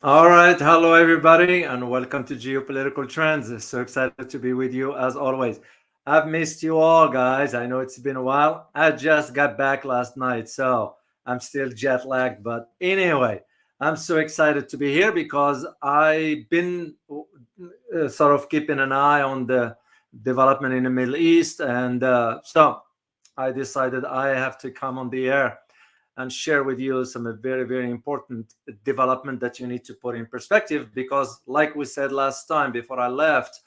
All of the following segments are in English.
All right, hello everybody, and welcome to Geopolitical Trends. So excited to be with you as always. I've missed you all, guys. I know it's been a while. I just got back last night, so I'm still jet lagged. But anyway, I'm so excited to be here because I've been sort of keeping an eye on the development in the Middle East, and so I decided I have to come on the air and share with you some very, very important development that you need to put in perspective. Because, like we said last time before I left,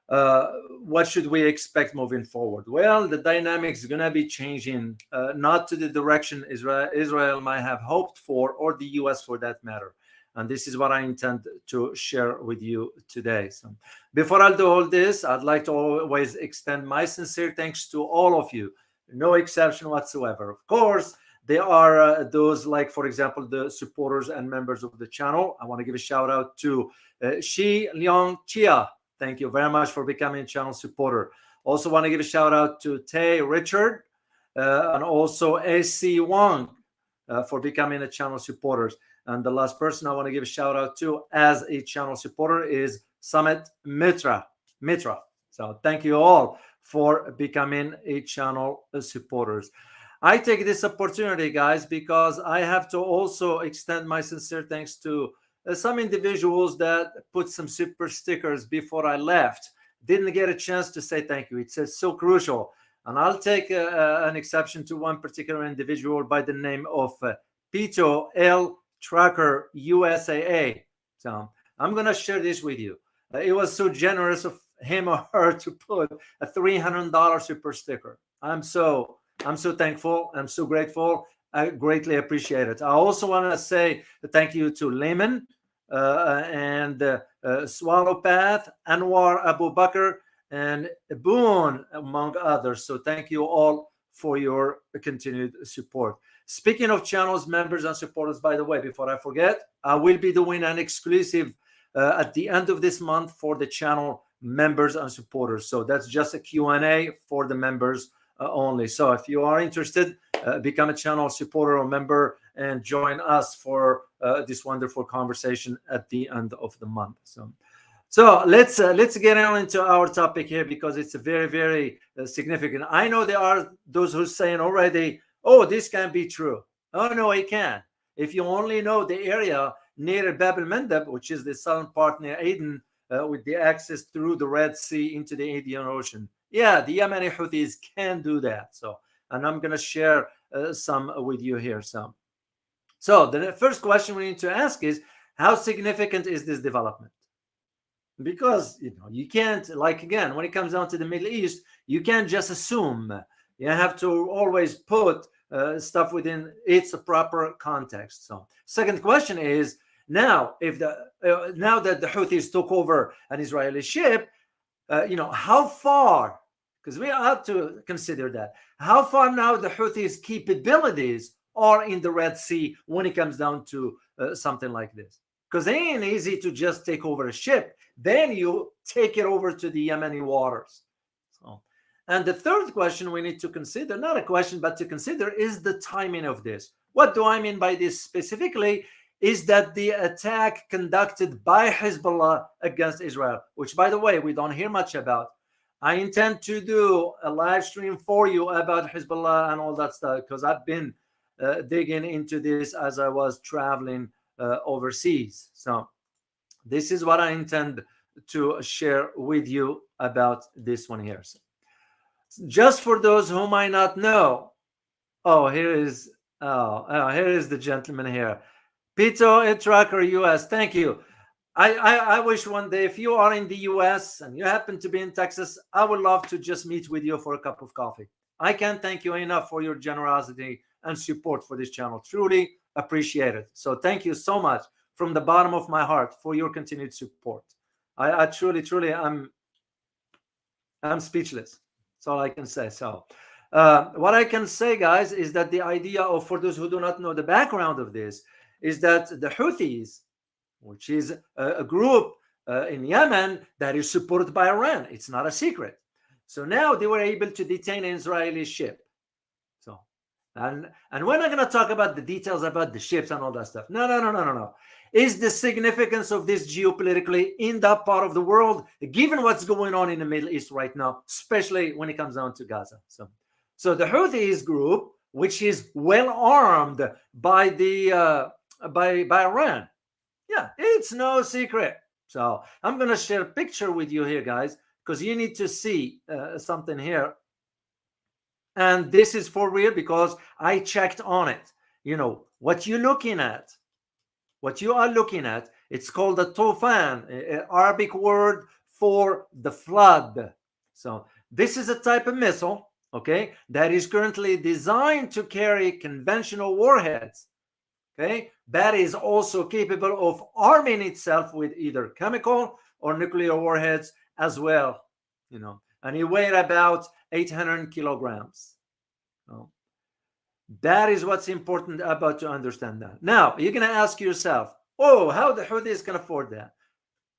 uh, what should we expect moving forward? Well, the dynamics is going to be changing, not to the direction Israel might have hoped for, or the US for that matter. And this is what I intend to share with you today. So, before I do all this, I'd like to always extend my sincere thanks to all of you, no exception whatsoever. Of course, there are those, like, for example, the supporters and members of the channel. I want to give a shout out to Shi Leong Chia. Thank you very much for becoming a channel supporter. Also want to give a shout out to Tay Richard and also AC Wong for becoming a channel supporters. And the last person I want to give a shout out to as a channel supporter is Summit Mitra. So thank you all for becoming a channel supporters. I take this opportunity, guys, because I have to also extend my sincere thanks to some individuals that put some super stickers before I left. Didn't get a chance to say thank you. It's so crucial. And I'll take an exception to one particular individual by the name of Pito L. Tracker USAA. So I'm going to share this with you. It was so generous of him or her to put a $300 super sticker. I'm so thankful. I'm so grateful. I greatly appreciate it. I also want to say thank you to Lehman and Swallowpath, Anwar Abu Bakr, and Boone, among others. So thank you all for your continued support. Speaking of channels, members, and supporters, by the way, before I forget, I will be doing an exclusive at the end of this month for the channel members and supporters. So that's just a Q&A for the members only. So if you are interested, become a channel supporter or member and join us for this wonderful conversation at the end of the month. So let's get on into our topic here, because it's very, very significant. I know there are those who are saying already, oh, this can't be true. Oh no, it can. If you only know the area near Babel MB, which is the southern part near Aden, with the access through the Red Sea into the Indian Ocean. Yeah, the Yemeni Houthis can do that. And I'm going to share some with you here. So the first question we need to ask is, how significant is this development? Because you can't, like, again, when it comes down to the Middle East, you can't just assume. You have to always put stuff within its proper context. So second question is, now if now that the Houthis took over an Israeli ship, how far, because we have to consider that, how far now the Houthis capabilities are in the Red Sea when it comes down to something like this. Because it ain't easy to just take over a ship. Then you take it over to the Yemeni waters. And the third question we need to consider, not a question, but to consider, is the timing of this. What do I mean by this specifically? Is that the attack conducted by Hezbollah against Israel, which, by the way, we don't hear much about. I intend to do a live stream for you about Hezbollah and all that stuff, because I've been digging into this as I was traveling overseas. So this is what I intend to share with you about this one here. So just for those who might not know, here is the gentleman here, Pito Tracker US. Thank you. I wish one day, if you are in the US and you happen to be in Texas, I would love to just meet with you for a cup of coffee. I can't thank you enough for your generosity and support for this channel. Truly appreciate it. So thank you so much from the bottom of my heart for your continued support. I truly, I'm speechless. That's all I can say. So what I can say, guys, is that the idea of, for those who do not know the background of this, is that the Houthis, which is a group in Yemen that is supported by Iran. It's not a secret. So now they were able to detain an Israeli ship. And we're not going to talk about the details about the ships and all that stuff. No. Is the significance of this geopolitically in that part of the world, given what's going on in the Middle East right now, especially when it comes down to Gaza? So the Houthis group, which is well armed by by Iran, yeah, it's no secret. So I'm going to share a picture with you here, guys, because you need to see something here. And this is for real because I checked on it. You know, what you are looking at, it's called a tufan, an Arabic word for the flood. So this is a type of missile, okay, that is currently designed to carry conventional warheads. Okay, that is also capable of arming itself with either chemical or nuclear warheads as well, you know, and it weighed about 800 kilograms. So that is what's important about to understand that. Now you're going to ask yourself, oh, how the Houthis can afford that?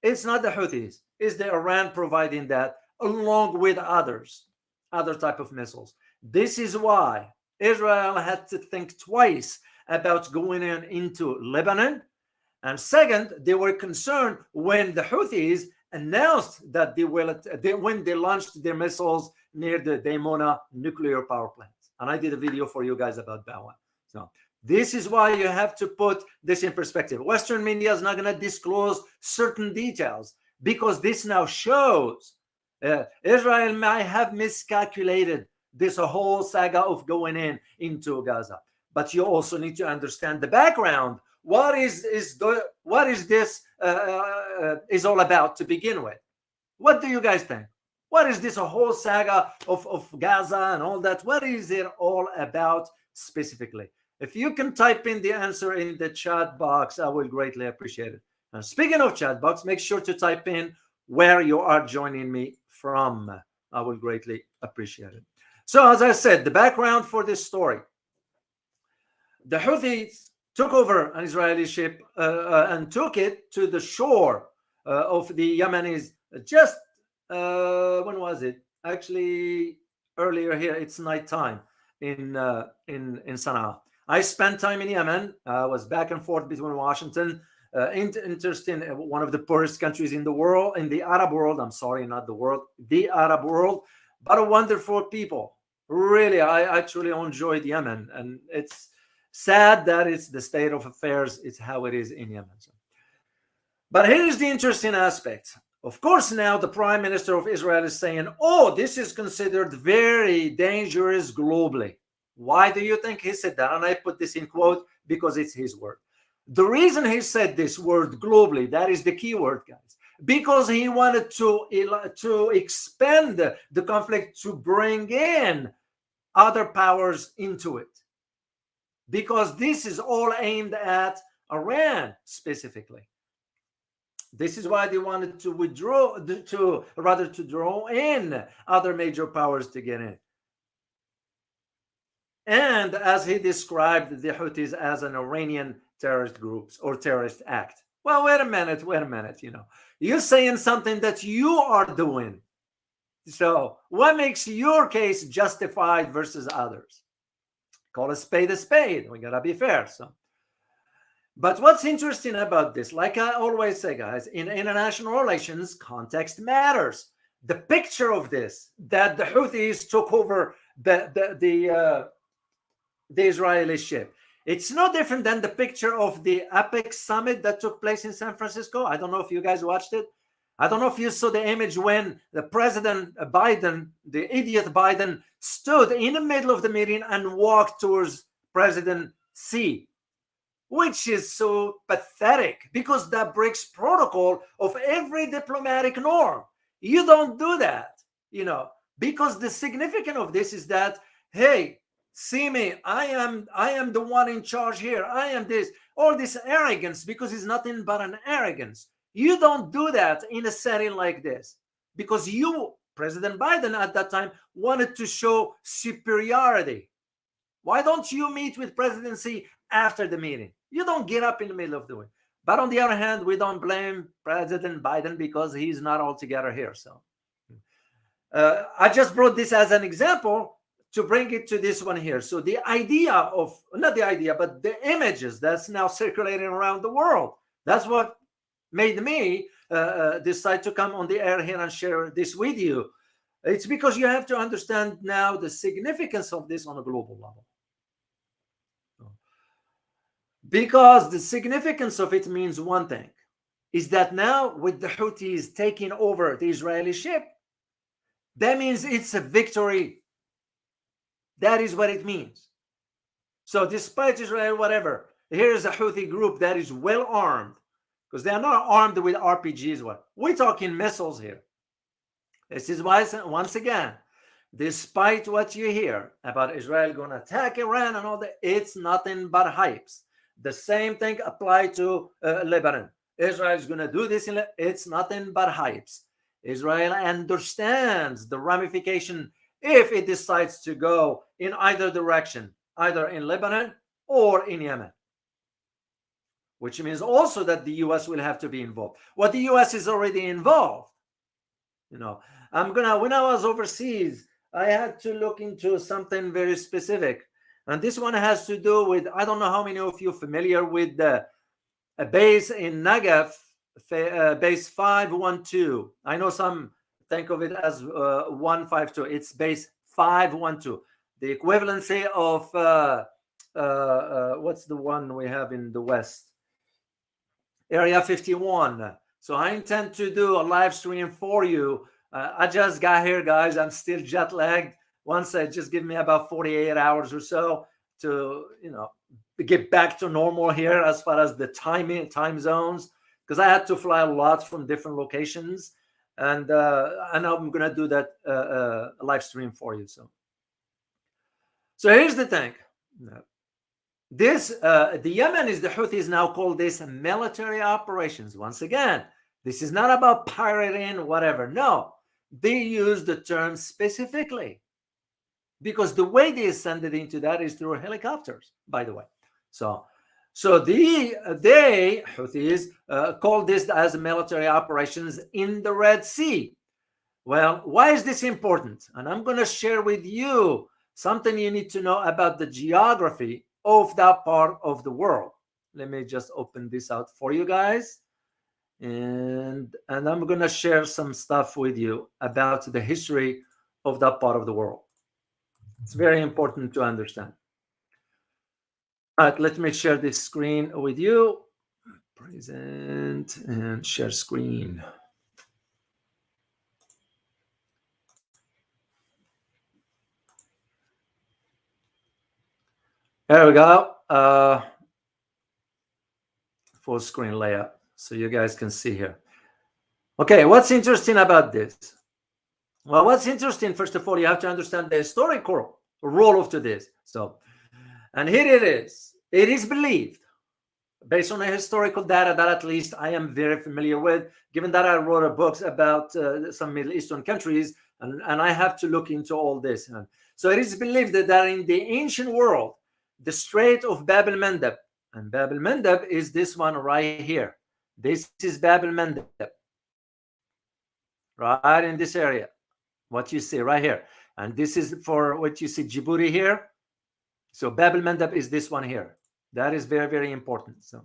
It's not the Houthis, it's the Iran providing that along with other type of missiles. This is why Israel had to think twice about going into Lebanon. And second, they were concerned when the Houthis announced that when they launched their missiles near the Dimona nuclear power plant. And I did a video for you guys about that one. So this is why you have to put this in perspective. Western media is not going to disclose certain details because this now shows Israel might have miscalculated this whole saga of going into Gaza. But you also need to understand the background. What is this is all about to begin with? What do you guys think? What is this whole saga of Gaza and all that? What is it all about specifically? If you can type in the answer in the chat box, I will greatly appreciate it. And speaking of chat box, make sure to type in where you are joining me from. I will greatly appreciate it. So as I said, the background for this story. The Houthis took over an Israeli ship and took it to the shore of the Yemenis. Just when was it? Actually, earlier here. It's nighttime in Sana'a. I spent time in Yemen. I was back and forth between Washington. Interesting, one of the poorest countries in the world, in the Arab world. I'm sorry, not the world, the Arab world. But a wonderful people. Really, I actually enjoyed Yemen, and it's sad that it's the state of affairs. It's how it is in Yemen. But here's the interesting aspect. Of course, now the Prime Minister of Israel is saying, oh, this is considered very dangerous globally. Why do you think he said that? And I put this in quote because it's his word. The reason he said this word globally, that is the key word, guys, because he wanted to expand the conflict, to bring in other powers into it. Because this is all aimed at Iran specifically. This is why they wanted to draw in other major powers to get in. And as he described the Houthis as an Iranian terrorist groups or terrorist act. Well, wait a minute, you know. You're saying something that you are doing. So what makes your case justified versus others? Call a spade a spade. We gotta be fair. So, but what's interesting about this, like I always say, guys, in international relations, context matters. The picture of this, that the Houthis took over the Israeli ship, it's no different than the picture of the APEC summit that took place in San Francisco. I don't know if you guys watched it. I don't know if you saw the image when the President Biden, the idiot Biden, stood in the middle of the meeting and walked towards President Xi, which is so pathetic because that breaks protocol of every diplomatic norm. You don't do that, you know, because the significance of this is that, hey, see me, I am the one in charge here. I am this, all this arrogance, because it's nothing but an arrogance. You don't do that in a setting like this because you, President Biden at that time, wanted to show superiority. Why don't you meet with President Xi after the meeting? You don't get up in the middle of doing. But on the other hand, we don't blame President Biden because he's not altogether here. So I just brought this as an example to bring it to this one here. So the idea of, not the idea, but the images that's now circulating around the world, that's what made me decide to come on the air here and share this with you. It's because you have to understand now the significance of this on a global level. Because the significance of it means one thing, is that now with the Houthis taking over the Israeli ship, that means it's a victory. That is what it means. So despite Israel, whatever, here's a Houthi group that is well armed, because they are not armed with RPGs. We're talking missiles here. This is why, once again, despite what you hear about Israel going to attack Iran and all that, it's nothing but hypes. The same thing applies to Lebanon. Israel is going to do this. It's nothing but hypes. Israel understands the ramification if it decides to go in either direction, either in Lebanon or in Yemen, which means also that the U.S. will have to be involved. Well, the U.S. is already involved. When I was overseas, I had to look into something very specific. And this one has to do with, I don't know how many of you are familiar with a base in Negev, base 512. I know some think of it as 152. It's base 512. The equivalency of, what's the one we have in the West? Area 51. So I intend to do a live stream for you. I just got here, guys. I'm still jet lagged. Once I just give me about 48 hours or so to, get back to normal here as far as the time zones, because I had to fly a lot from different locations, and I'm gonna do that live stream for you. So here's the thing. This the Yemenis, the Houthis now call this military operations. Once again, this is not about pirating, whatever. No, they use the term specifically because the way they ascended into that is through helicopters, by the way. So they Houthis call this as military operations in the Red Sea. Well, why is this important? And I'm going to share with you something you need to know about the geography of that part of the world. Let me just open this out for you guys. And I'm going to share some stuff with you about the history of that part of the world. It's very important to understand. All right, let me share this screen with you. Present and share screen. There we go. Full screen layout, so you guys can see here. Okay, what's interesting about this? Well, what's interesting, first of all, you have to understand the historical role of this. And here it is. It is believed, based on the historical data that at least I am very familiar with, given that I wrote books about some Middle Eastern countries, and I have to look into all this. So it is believed that in the ancient world, the Strait of Babel MB, and Babel MB is this one right here. This is Babel MB, right in this area. What you see right here, and this is for what you see Djibouti here. So Babel MB is this one here. That is very, very important. So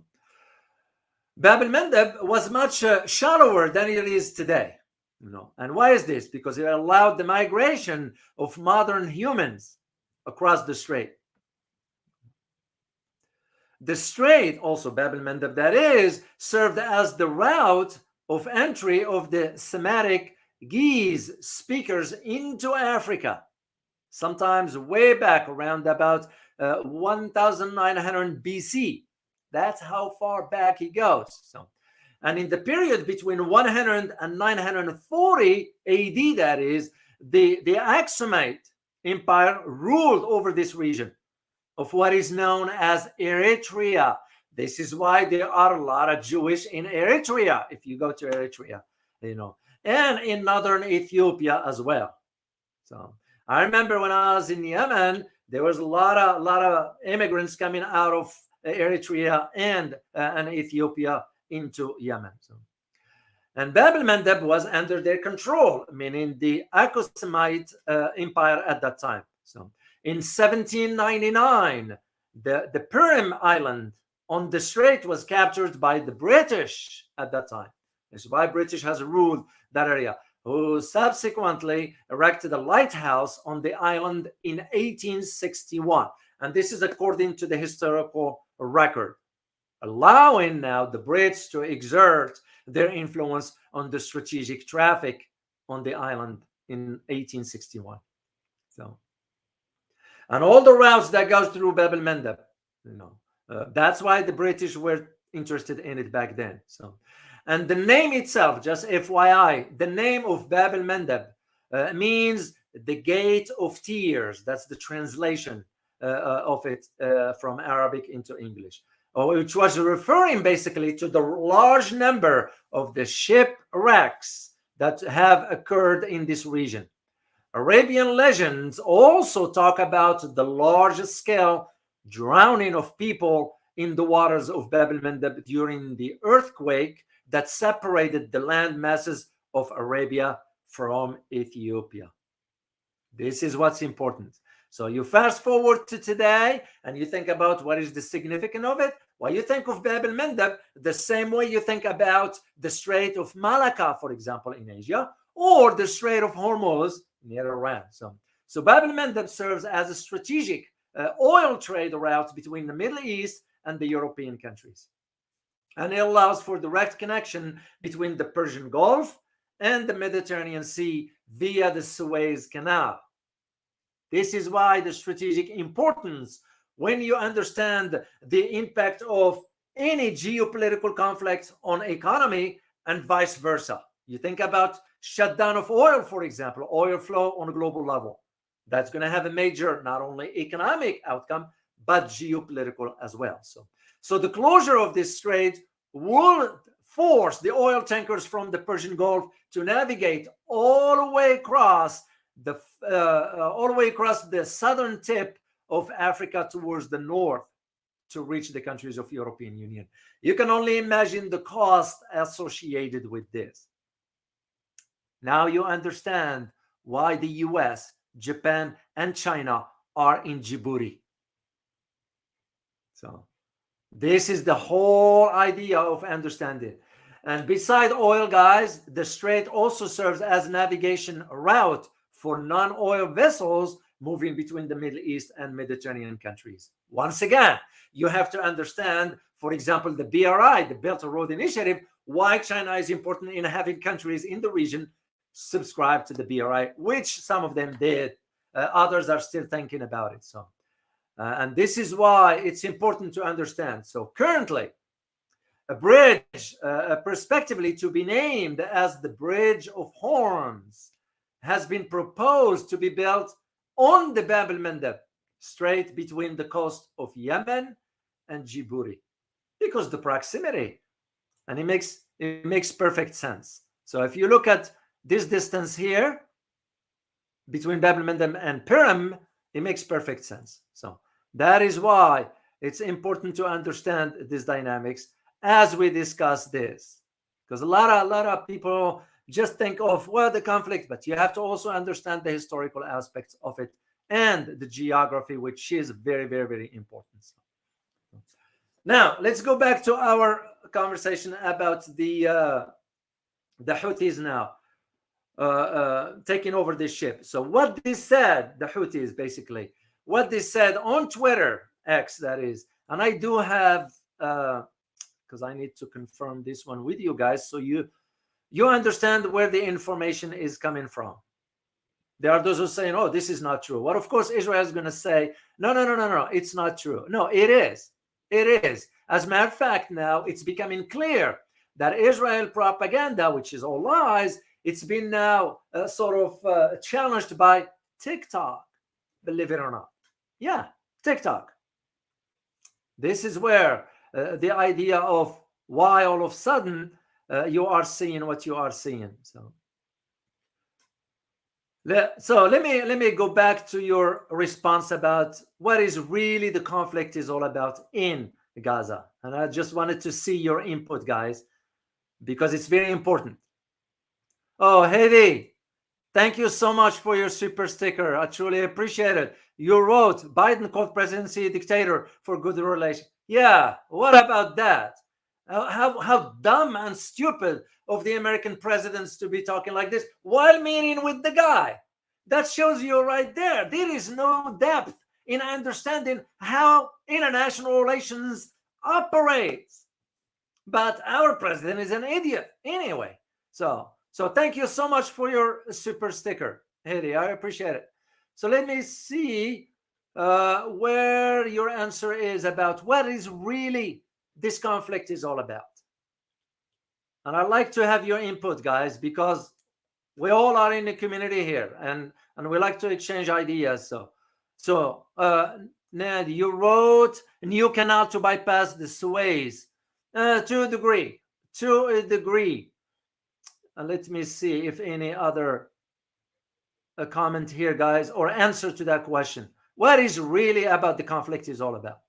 Babel MB was much shallower than it is today. And why is this? Because it allowed the migration of modern humans across the strait. The strait, also Babel MB, that is, served as the route of entry of the Semitic Ge'ez speakers into Africa, sometimes way back around about 1900 BC. That's how far back it goes. And in the period between 100 and 940 AD, that is, the Aksumite Empire ruled over this region of what is known as Eritrea. This is why there are a lot of Jewish in Eritrea, if you go to Eritrea, and in northern Ethiopia as well. So I remember when I was in Yemen, there was a lot of immigrants coming out of Eritrea and Ethiopia into Yemen. And Babel MB was under their control, meaning the Aksumite Empire at that time. So in 1799, the Purim Island on the strait was captured by the British at that time. That's why British has ruled that area, who subsequently erected a lighthouse on the island in 1861. And this is according to the historical record, allowing now the Brits to exert their influence on the strategic traffic on the island in 1861. So, and all the routes that goes through Bab el-Mandeb, that's why the British were interested in it back then. So, and the name itself, just FYI, the name of Bab el-Mandeb means the gate of tears. That's the translation of it from Arabic into English, which was referring basically to the large number of the shipwrecks that have occurred in this region. Arabian legends also talk about the large-scale drowning of people in the waters of Bab el-Mandeb during the earthquake that separated the land masses of Arabia from Ethiopia. This is what's important. So you fast forward to today and you think about what is the significance of it. Well, you think of Bab el-Mandeb the same way you think about the Strait of Malacca, for example, in Asia, or the Strait of Hormuz near Iran. So Bab el-Mandeb serves as a strategic oil trade route between the Middle East and the European countries. And it allows for direct connection between the Persian Gulf and the Mediterranean Sea via the Suez Canal. This is why the strategic importance, when you understand the impact of any geopolitical conflict on economy and vice versa. You think about shutdown of oil, for example, oil flow on a global level. That's going to have a major, not only economic outcome, but geopolitical as well. So the closure of this strait will force the oil tankers from the Persian Gulf to navigate all the way across the southern tip of Africa towards the north to reach the countries of European Union. You can only imagine the cost associated with this. Now you understand why the US, Japan, and China are in Djibouti. So this is the whole idea of understanding. And beside oil, guys, the strait also serves as a navigation route for non-oil vessels moving between the Middle East and Mediterranean countries. Once again, you have to understand, for example, the BRI, the Belt and Road Initiative, why China is important in having countries in the region subscribe to the BRI, which some of them did. Others are still thinking about it. And this is why it's important to understand. So currently, a bridge, prospectively to be named as the Bridge of Horns, has been proposed to be built on the Bab el-Mandeb Strait between the coast of Yemen and Djibouti, because the proximity, and it makes perfect sense. So if you look at this distance here between Bab el-Mandeb and Purim, it makes perfect sense. So that is why it's important to understand these dynamics as we discuss this, because a lot of people just think of, well, the conflict, but you have to also understand the historical aspects of it and the geography, which is very, very, very important. Now, let's go back to our conversation about the Houthis now taking over this ship. So what they said, the Houthis basically, what they said on Twitter, X that is, and I do have, because I need to confirm this one with you guys, so you understand where the information is coming from. There are those who are saying, oh, this is not true. Well, of course, Israel is going to say, no, it's not true. No, it is. It is. As a matter of fact, now it's becoming clear that Israel propaganda, which is all lies, it's been now sort of challenged by TikTok, believe it or not. Yeah, TikTok. This is where the idea of why all of a sudden you are seeing what you are seeing. So let me go back to your response about what is really the conflict is all about in Gaza. And I just wanted to see your input, guys, because it's very important. Oh, Hedi, Thank you so much for your super sticker. I truly appreciate it. You wrote Biden called presidency dictator for good relations. Yeah, what about that? How dumb and stupid of the American presidents to be talking like this while meeting with the guy. That shows you right there. There is no depth in understanding how international relations operates. But our president is an idiot anyway. So thank you so much for your super sticker, Hedy. I appreciate it. So let me see where your answer is about what is really this conflict is all about. And I'd like to have your input, guys, because we all are in the community here, and we like to exchange ideas. So Ned, you wrote new canal to bypass the Suez. To a degree. Let me see if any other comment here, guys, or answer to that question. What is really about the conflict is all about?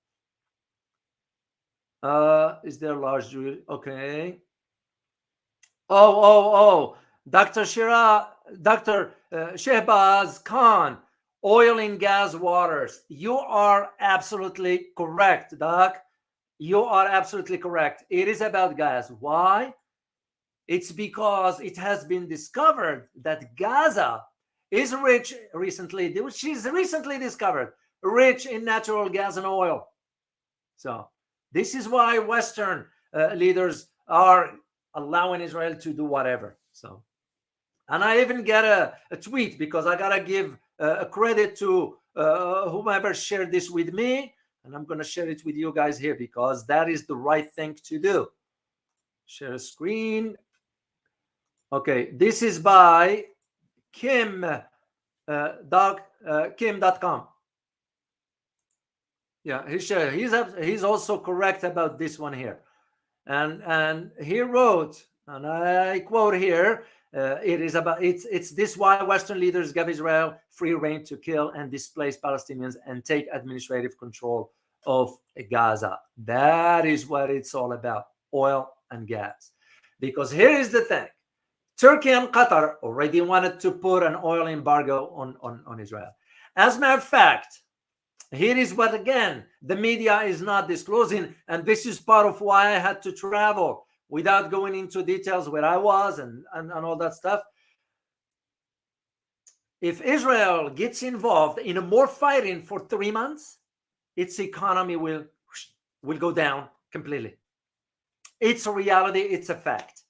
Is there large? Okay. Oh. Dr. Shehbaz Khan, oil and gas waters. You are absolutely correct, Doc. You are absolutely correct. It is about gas. Why? It's because it has been discovered that Gaza is rich recently, which is recently discovered, rich in natural gas and oil. So this is why Western leaders are allowing Israel to do whatever. So, and I even get a tweet because I gotta give a credit to whomever shared this with me, and I'm gonna share it with you guys here because that is the right thing to do. Share a screen. Okay, this is by Kim, Kim.com. Yeah, he's also correct about this one here, and he wrote, and I quote here. It's this why Western leaders gave Israel free rein to kill and displace Palestinians and take administrative control of Gaza. That is what it's all about, oil and gas. Because here is the thing. Turkey and Qatar already wanted to put an oil embargo on Israel. As a matter of fact, here is what, again, the media is not disclosing, and this is part of why I had to travel without going into details where I was and all that stuff. If Israel gets involved in more fighting for 3 months, its economy will go down completely. It's a reality. It's a fact.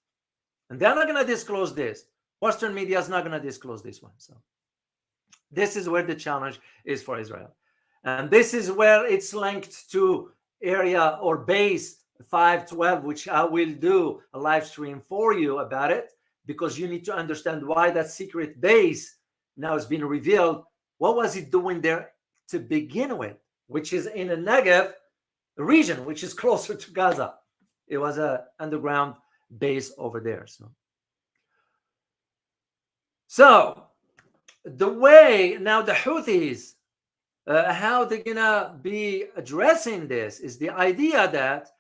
And they're not going to disclose this. Western media is not going to disclose this one. So this is where the challenge is for Israel. And this is where it's linked to area or base 512, which I will do a live stream for you about it, because you need to understand why that secret base now has been revealed. What was it doing there to begin with, which is in a Negev region, which is closer to Gaza. It was an underground base over there. So the way now the Houthis, how they're gonna be addressing this is the idea that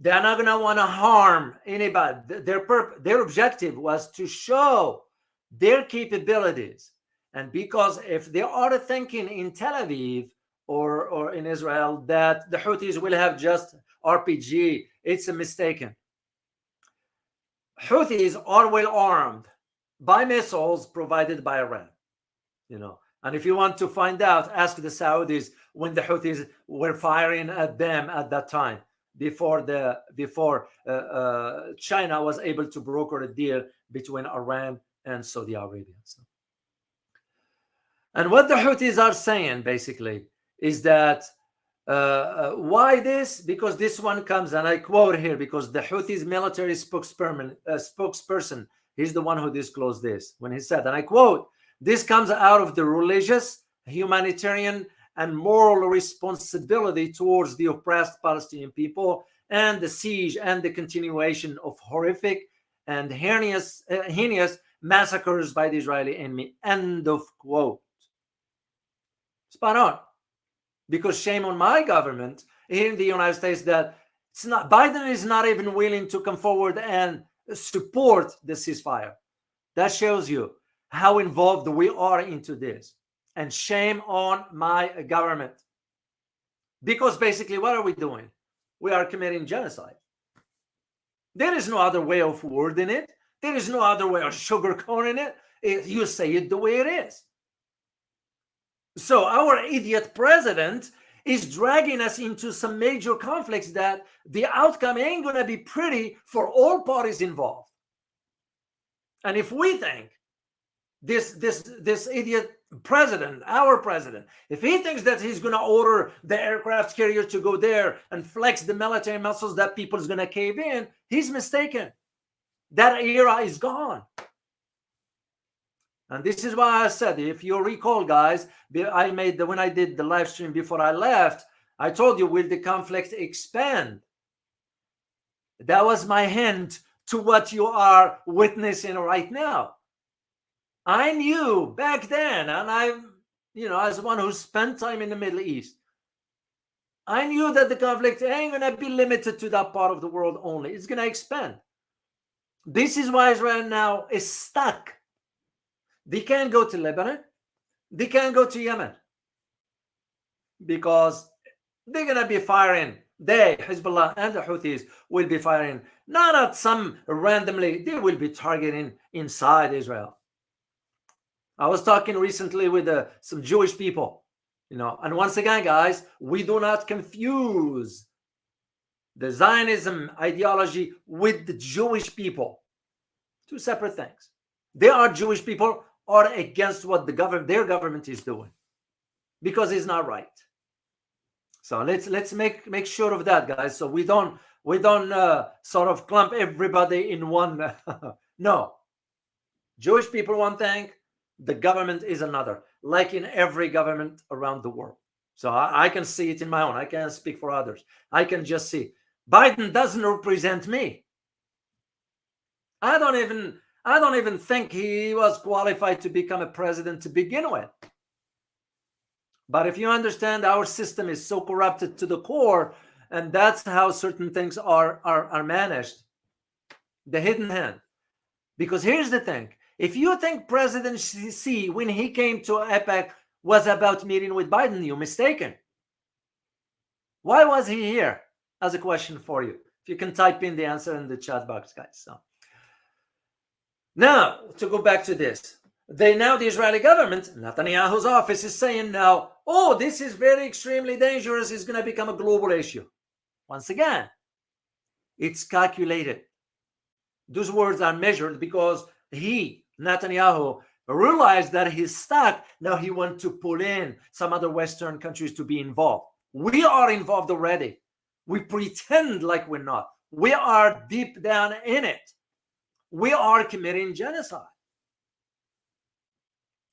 they're not gonna want to harm anybody. Their objective was to show their capabilities, and because if they are thinking in Tel Aviv or in Israel that the Houthis will have just RPG, it's a mistaken. Houthis are well armed by missiles provided by Iran, And if you want to find out, ask the Saudis when the Houthis were firing at them at that time, before China was able to broker a deal between Iran and Saudi Arabia. And what the Houthis are saying basically is that why this? Because this one comes, and I quote here, because the Houthis military spokesperson, he's the one who disclosed this when he said, and I quote, "This comes out of the religious, humanitarian, and moral responsibility towards the oppressed Palestinian people and the siege and the continuation of horrific and heinous massacres by the Israeli enemy." End of quote. Spot on. Because shame on my government here in the United States that Biden is not even willing to come forward and support the ceasefire. That shows you how involved we are into this. And shame on my government. Because basically, what are we doing? We are committing genocide. There is no other way of wording it. There is no other way of sugarcoating it. You say it the way it is. So our idiot president is dragging us into some major conflicts that the outcome ain't going to be pretty for all parties involved. And if we think this idiot president, our president, if he thinks that he's going to order the aircraft carrier to go there and flex the military muscles that people is going to cave in, he's mistaken. That era is gone. And this is why I said, if you recall, guys, when I did the live stream before I left, I told you, will the conflict expand? That was my hint to what you are witnessing right now. I knew back then, and I'm, as one who spent time in the Middle East, I knew that the conflict ain't going to be limited to that part of the world only. It's going to expand. This is why Israel now is stuck. They can't go to Lebanon. They can't go to Yemen. Because they're going to be firing. Hezbollah and the Houthis will be firing, not at some randomly, they will be targeting inside Israel. I was talking recently with some Jewish people, and once again, guys, we do not confuse the Zionism ideology with the Jewish people. Two separate things. They are Jewish people are against what their government is doing because it's not right. So let's make sure of that, guys. So we don't sort of clump everybody in one. No, Jewish people one thing, the government is another, like in every government around the world. So I can see it in my own. I can't speak for others. I can just see Biden doesn't represent me. I don't even think he was qualified to become a president to begin with. But if you understand, our system is so corrupted to the core, and that's how certain things are managed. The hidden hand. Because here's the thing. If you think President Xi, when he came to APEC, was about meeting with Biden, you're mistaken. Why was he here? As a question for you. If you can type in the answer in the chat box, guys. So now, to go back to this. The Israeli government, Netanyahu's office, is saying now, oh, this is very extremely dangerous. It's going to become a global issue. Once again, it's calculated. Those words are measured because Netanyahu, realized that he's stuck. Now he wants to pull in some other Western countries to be involved. We are involved already. We pretend like we're not. We are deep down in it. We are committing genocide.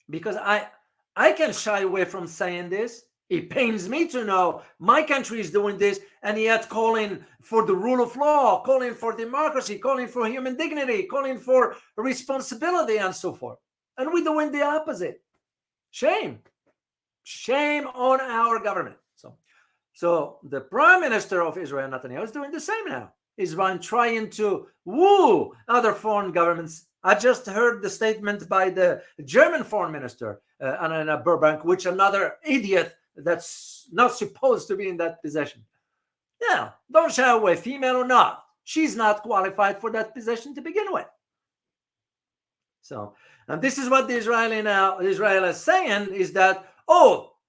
Because I can shy away from saying this. It pains me to know my country is doing this and yet calling for the rule of law, calling for democracy, calling for human dignity, calling for responsibility and so forth. And we're doing the opposite. Shame. Shame on our government. So the Prime Minister of Israel, Netanyahu, is doing the same now. He's trying to woo other foreign governments. I just heard the statement by the German foreign minister, Anna Burbank, which another idiot that's not supposed to be in that position. Yeah, don't shy away, female or not. She's not qualified for that position to begin with. So, and this is what Israel is saying is that,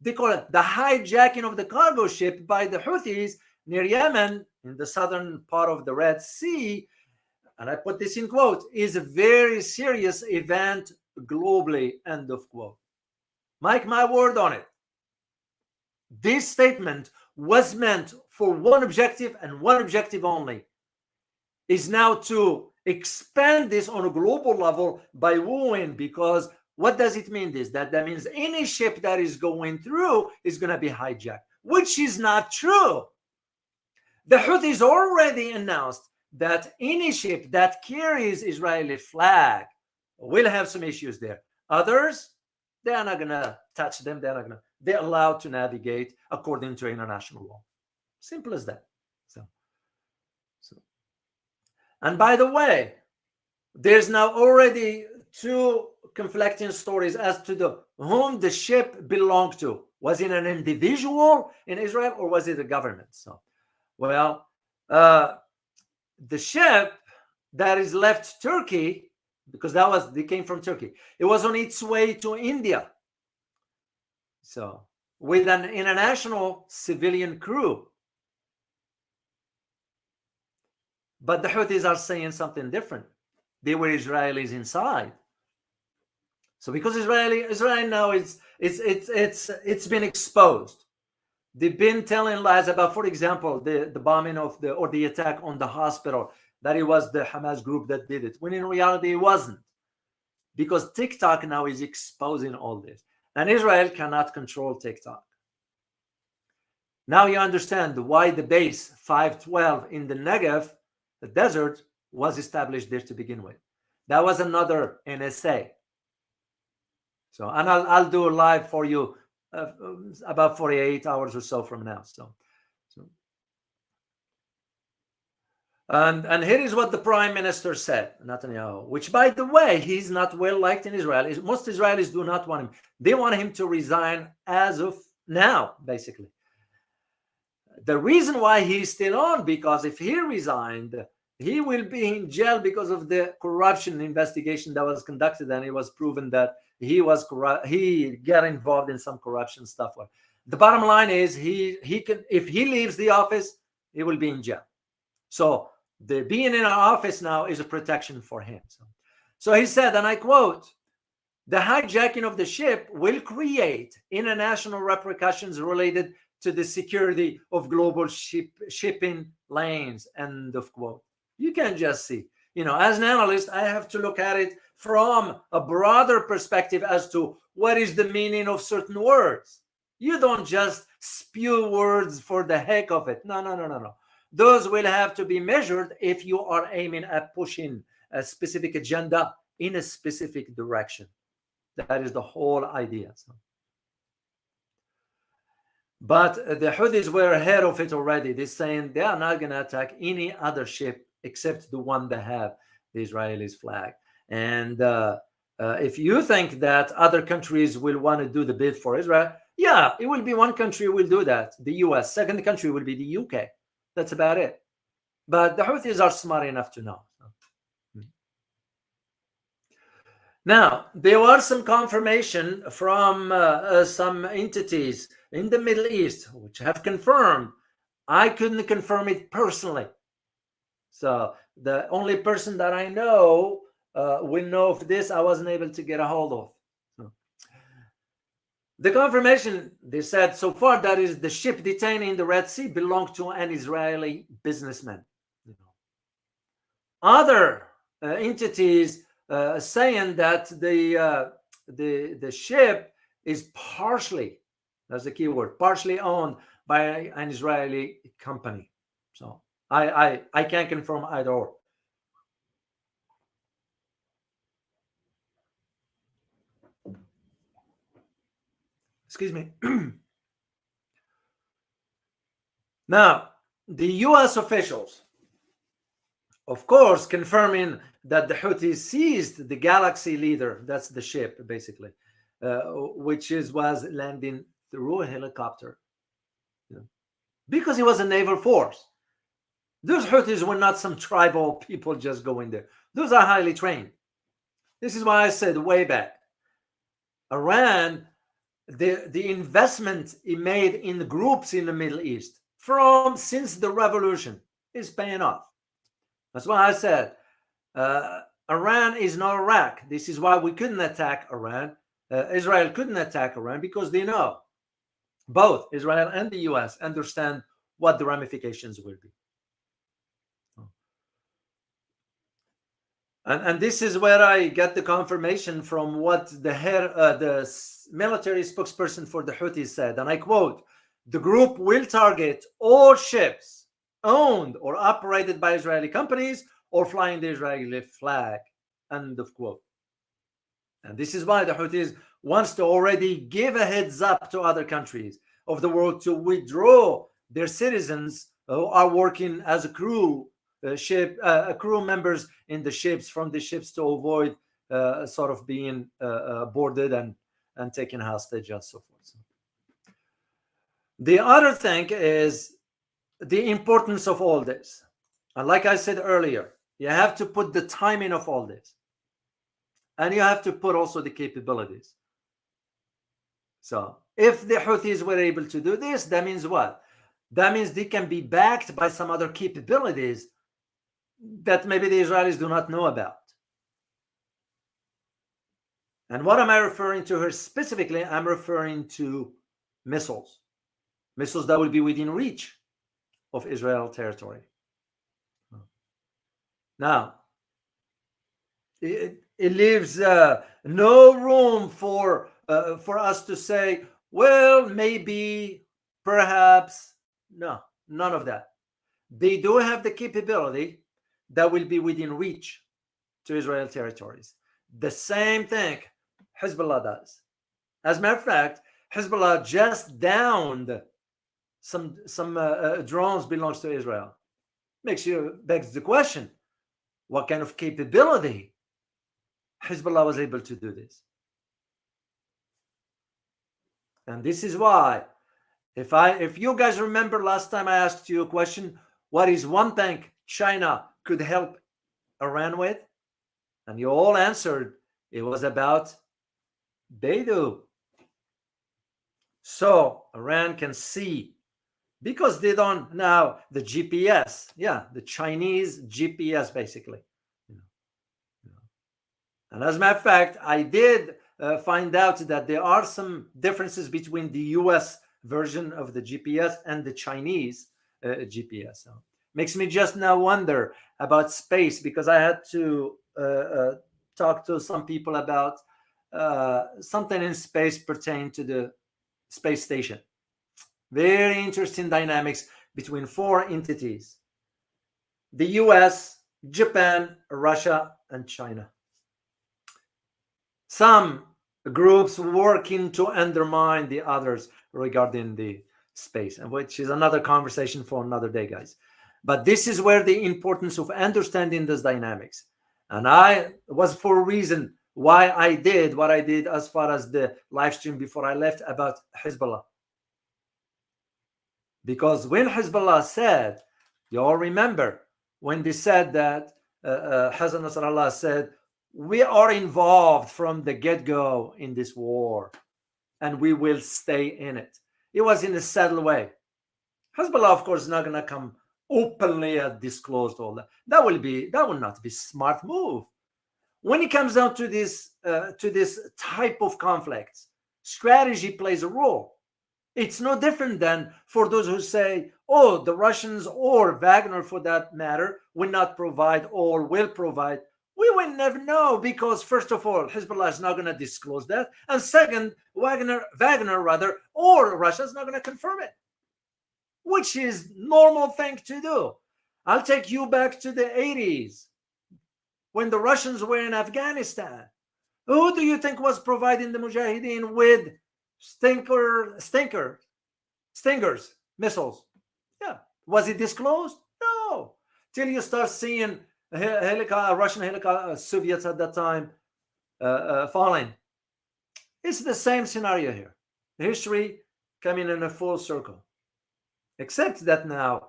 they call it the hijacking of the cargo ship by the Houthis near Yemen in the southern part of the Red Sea, and I put this in quote, is a very serious event globally, end of quote. Mark my word on it. This statement was meant for one objective and one objective only, is now to expand this on a global level by wooing, because what does it mean this? That means any ship that is going through is going to be hijacked, which is not true. The Houthis already announced that any ship that carries Israeli flag will have some issues there. Others, they are not going to touch them. They're allowed to navigate according to international law. Simple as that. So, and by the way, there's now already two conflicting stories as to whom the ship belonged to. Was it an individual in Israel or was it a government? So, well, the ship that is left Turkey, because they came from Turkey, it was on its way to India. So, with an international civilian crew. But the Houthis are saying something different. They were Israelis inside. So because Israel now it's been exposed. They've been telling lies about, for example, the bombing of the attack on the hospital, that it was the Hamas group that did it, when in reality it wasn't. Because TikTok now is exposing all this. And Israel cannot control TikTok. Now you understand why the base 512 in the Negev, the desert, was established there to begin with. That was another NSA. So, and I'll do a live for you about 48 hours or so from now. And here is what the prime minister said, Netanyahu, which, by the way, he's not well liked in Israel. Most Israelis do not want him. They want him to resign as of now, basically. The reason why he's still on, because if he resigned, he will be in jail because of the corruption investigation that was conducted, and it was proven that he was corrupt. He got involved in some corruption stuff. The bottom line is he can, if he leaves the office, he will be in jail. So the being in our office now is a protection for him. So he said, and I quote, "The hijacking of the ship will create international repercussions related to the security of global shipping lanes." End of quote. You can just see, as an analyst, I have to look at it from a broader perspective as to what is the meaning of certain words. You don't just spew words for the heck of it. No. Those will have to be measured if you are aiming at pushing a specific agenda in a specific direction. That is the whole idea. But the Houthis were ahead of it already. They're saying they are not going to attack any other ship except the one that have the Israelis flag. And if you think that other countries will want to do the bid for Israel, yeah, it will be one country will do that, the US. Second country will be the UK. That's about it. But the Houthis are smart enough to know. Now, there was some confirmation from some entities in the Middle East which have confirmed. I couldn't confirm it personally. So the only person that I know will know of this, I wasn't able to get a hold of. The confirmation, they said so far, that is the ship detained in the Red Sea belonged to an Israeli businessman. Other entities saying that the ship is partially, that's the key word, partially owned by an Israeli company. So I can't confirm either or. Excuse me. Now, the US officials, of course, confirming that the Houthis seized the Galaxy Leader, that's the ship, basically, which was landing through a helicopter. Because it was a naval force. Those Houthis were not some tribal people just going there. Those are highly trained. This is why I said way back, Iran, the investment it made in the groups in the Middle East since the revolution is paying off. That's why I said Iran is not Iraq. This is why we couldn't attack Iran. Israel couldn't attack Iran because they know, both Israel and the US understand what the ramifications will be. And this is where I get the confirmation from what the military spokesperson for the Houthis said, and I quote, "The group will target all ships owned or operated by Israeli companies or flying the Israeli flag." End of quote. And this is why the Houthis wants to already give a heads up to other countries of the world to withdraw their citizens who are working as a crew members in the ships, from the ships, to avoid sort of being boarded and taken hostage and so forth. The other thing is the importance of all this. And like I said earlier, you have to put the timing of all this. And you have to put also the capabilities. So if the Houthis were able to do this, that means what? That means they can be backed by some other capabilities that maybe the Israelis do not know about. And what am I referring to here specifically? I'm referring to missiles. Missiles that will be within reach of Israel territory. Now, it leaves no room for us to say, well, maybe, perhaps. No, none of that. They do have the capability that will be within reach to Israel territories. The same thing Hezbollah does. As a matter of fact, Hezbollah just downed some drones belongs to Israel. Begs the question, what kind of capability Hezbollah was able to do this? And this is why, if you guys remember last time I asked you a question, what is one thing China could help Iran with? And you all answered it was about Beidou. So Iran can see, because they don't now the GPS, the Chinese GPS basically. And as a matter of fact, I did find out that there are some differences between the US version of the GPS and the Chinese GPS. So makes me just now wonder about space, because I had to talk to some people about something in space pertaining to the space station. Very interesting dynamics between four entities: the US, Japan, Russia, and China. Some groups working to undermine the others regarding the space, and which is another conversation for another day, guys. But this is where the importance of understanding those dynamics. And I was for a reason why I did what I did as far as the live stream before I left about Hezbollah. Because when Hezbollah said, you all remember, when they said that Hassan Nasrallah said, we are involved from the get-go in this war, and we will stay in it. It was in a subtle way. Hezbollah, of course, is not going to come openly and disclose all that. That will not be a smart move. When it comes down to this type of conflicts, strategy plays a role. It's no different than for those who say, oh, the Russians or Wagner, for that matter, will not provide or will provide. We will never know, because first of all, Hezbollah is not going to disclose that, and second, Wagner or Russia is not going to confirm it, which is normal thing to do. I'll take you back to the 80s when the Russians were in Afghanistan. Who do you think was providing the Mujahideen with stingers, missiles? Yeah. Was it disclosed? No. Till you start seeing Russian helicopter, Soviets at that time falling. It's the same scenario here. History coming in a full circle. Except that now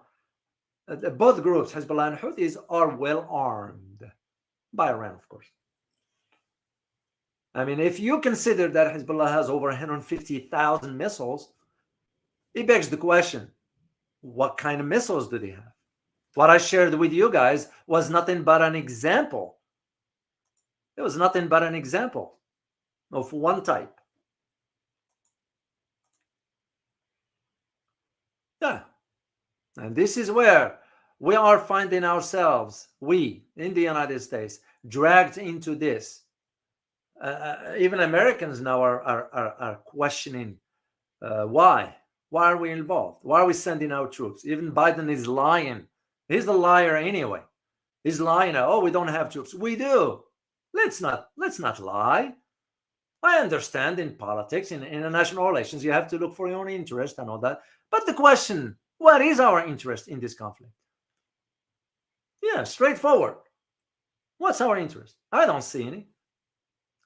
both groups, Hezbollah and Houthis, are well armed by Iran, of course. I mean, if you consider that Hezbollah has over 150,000 missiles, it begs the question, what kind of missiles do they have? What I shared with you guys was nothing but an example. It was nothing but an example of one type. Yeah. And this is where we are finding ourselves, we in the United States, dragged into this. Even Americans now are questioning why. Why are we involved? Why are we sending out troops? Even Biden is lying. He's the liar anyway. He's lying. Oh, we don't have troops. We do. Let's not lie. I understand in politics, in international relations, you have to look for your own interest and all that. But the question, what is our interest in this conflict? Yeah, straightforward. What's our interest? I don't see any.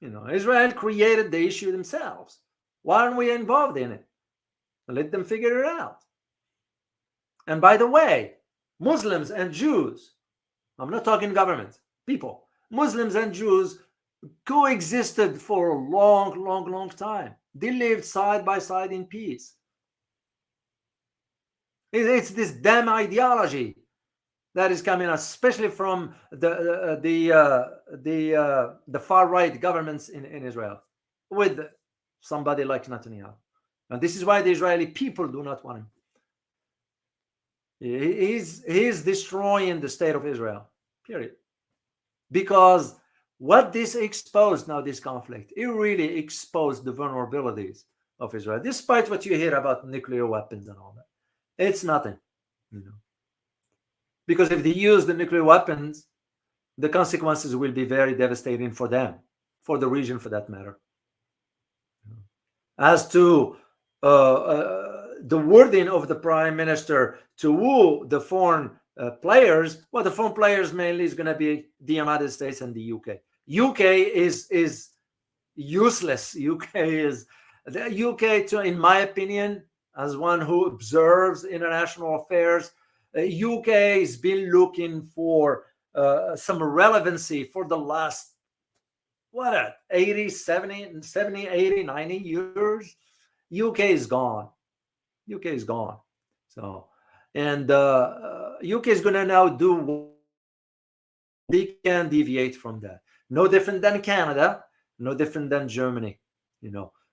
Israel created the issue themselves. Why aren't we involved in it? Let them figure it out. And by the way, Muslims and Jews, I'm not talking government, people, Muslims and Jews coexisted for a long time. They lived side by side in peace. It's this damn ideology that is coming, especially from the far right governments in Israel, with somebody like Netanyahu, and this is why the Israeli people do not want him. He's destroying the state of Israel. Period. Because what this exposed now, this conflict, it really exposed the vulnerabilities of Israel, despite what you hear about nuclear weapons and all that. It's nothing, because if they use the nuclear weapons, the consequences will be very devastating for them, for the region for that matter. As to the wording of the prime minister to woo the foreign players, well, the foreign players mainly is going to be the United States and the UK. UK is useless. The UK, in my opinion, as one who observes international affairs, UK has been looking for some relevancy for the last 80, 70, 80, 90 years. UK is gone. UK is gone. So, and UK is going to now do what they can deviate from that. No different than Canada, no different than Germany.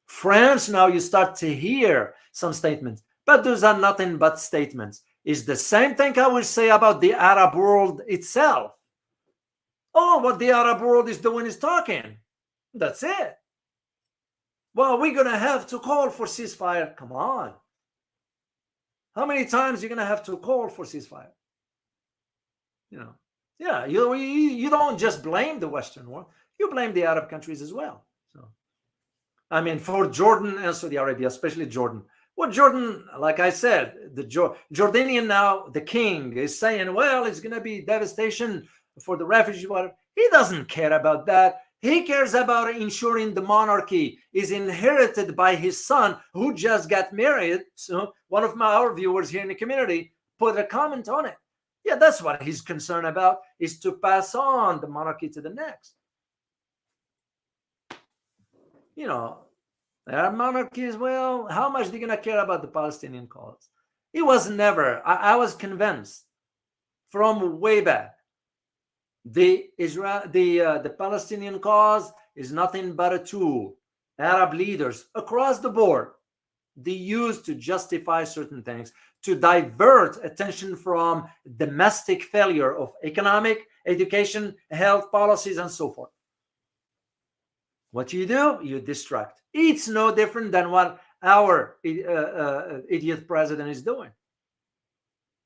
France, now you start to hear some statements, but those are nothing but statements. It's the same thing I will say about the Arab world itself. Oh, what the Arab world is doing is talking. That's it. Well, we're going to have to call for ceasefire. Come on. How many times are you going to have to call for ceasefire? Yeah, you don't just blame the Western world. You blame the Arab countries as well. So, I mean, for Jordan and Saudi Arabia, especially Jordan. Well, Jordan, like I said, the Jordanian now, the king is saying, well, it's going to be devastation for the refugees. He doesn't care about that. He cares about ensuring the monarchy is inherited by his son, who just got married. So one of our viewers here in the community put a comment on it. Yeah, that's what he's concerned about, is to pass on the monarchy to the next. Their monarchies, well, how much are they going to care about the Palestinian cause? It was never, I was convinced from way back, the Palestinian cause is nothing but a tool Arab leaders across the board, they use to justify certain things, to divert attention from domestic failure of economic, education, health policies, and so forth. What you do, you distract. It's no different than what our idiot president is doing.